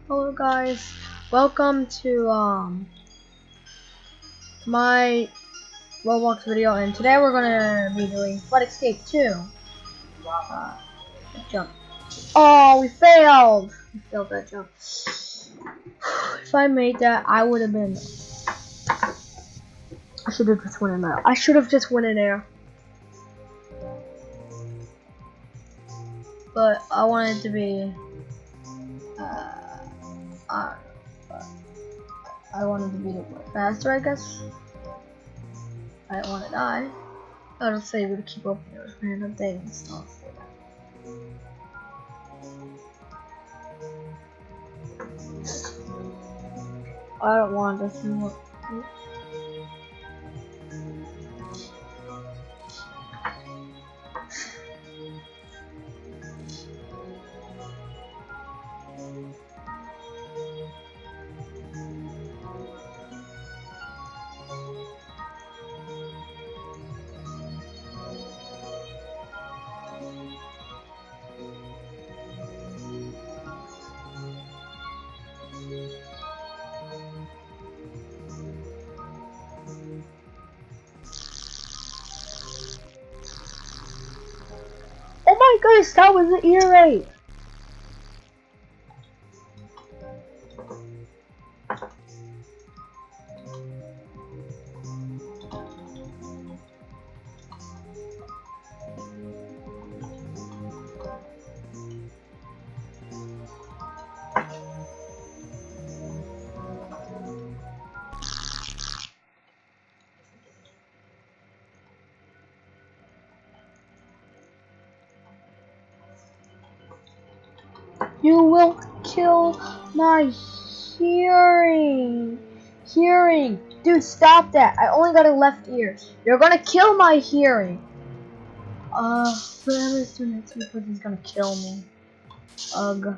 Hello guys, welcome to my Roblox video, and today we're gonna be doing Flood Escape 2. Jump. Oh, we failed! We failed that jump. If I made that, I would have been. I should have just went in there. I should have just went in there. But I wanted to be. I wanted to be faster, I guess. I didn't want to die. I don't say to keep up with random things. Stuff. I don't want to see what. Oh my goodness, that was the ear rape! You will kill my hearing. Dude, stop that. I only got a left ear. You're gonna kill my hearing. Whatever's doing it because he's gonna kill me. Ugh.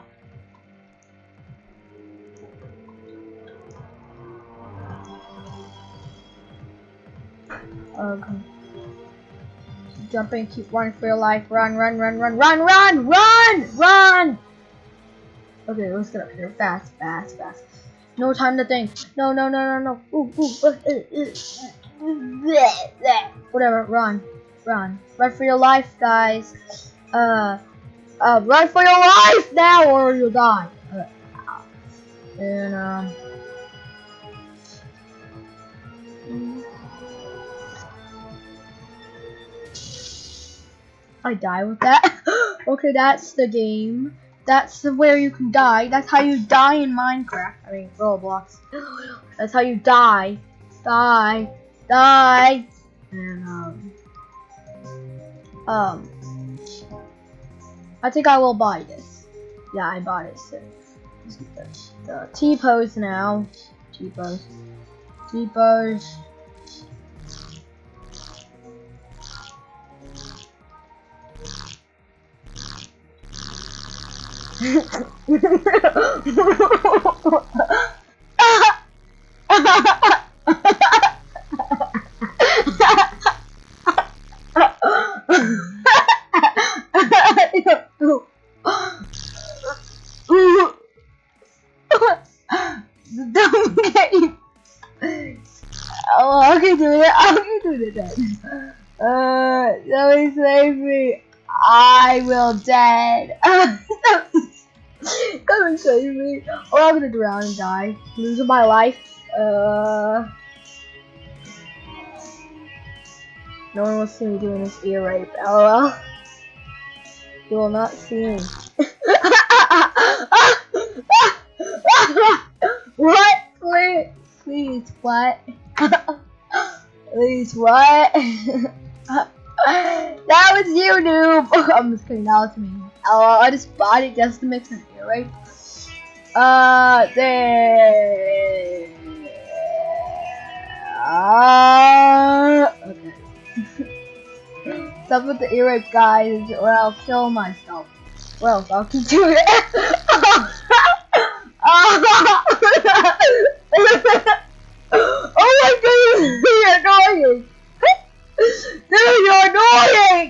Ugh. Keep jumping, keep running for your life. Run. Okay, let's get up here. Fast. No time to think. No. Ooh. Whatever, run for your life, guys. Run for your life now, or you'll die. And I die with that. Okay, that's the game. That's where you can die. That's how you die in Minecraft. I mean, Roblox. That's how you die. Die. And I think I will buy this. Yeah, I bought it. So the T-pose now. T-pose. Oh, I can do it then. Somebody save me. I will dead. Come and save me. Or I'm gonna drown and die. Losing my life. No one will see me doing this ear rape. LOL. You will not see me. What? Please, what? Please, what? That was you, noob. I'm just kidding. That was me. I just bought it just to mix an ear rape. There. Okay. Stop with the ear rape, guys, or I'll kill myself. Well, I'll keep doing it. Oh my goodness, you're annoying. Dude, you're annoying.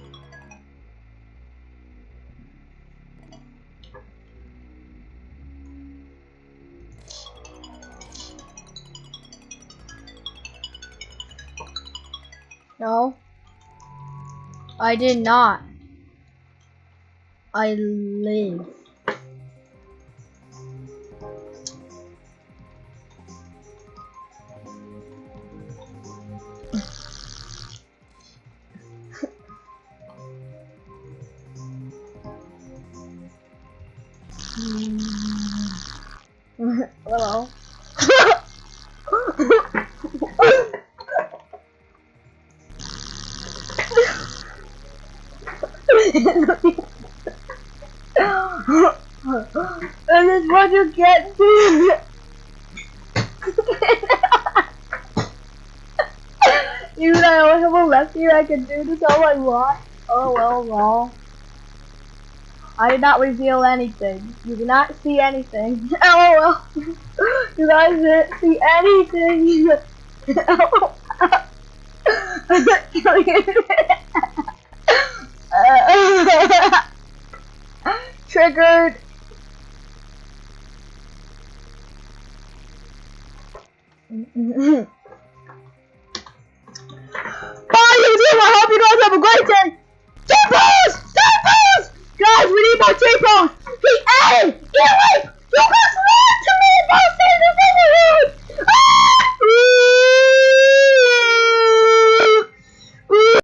No. I did not. I live. Hello. This is what you get, dude. Dude, I only have a left ear. I can do this all I want. Oh well, well. I did not reveal anything. You did not see anything. LOL. You guys didn't see anything. LOL. Triggered. Bye, YouTube. I hope you guys have a great day.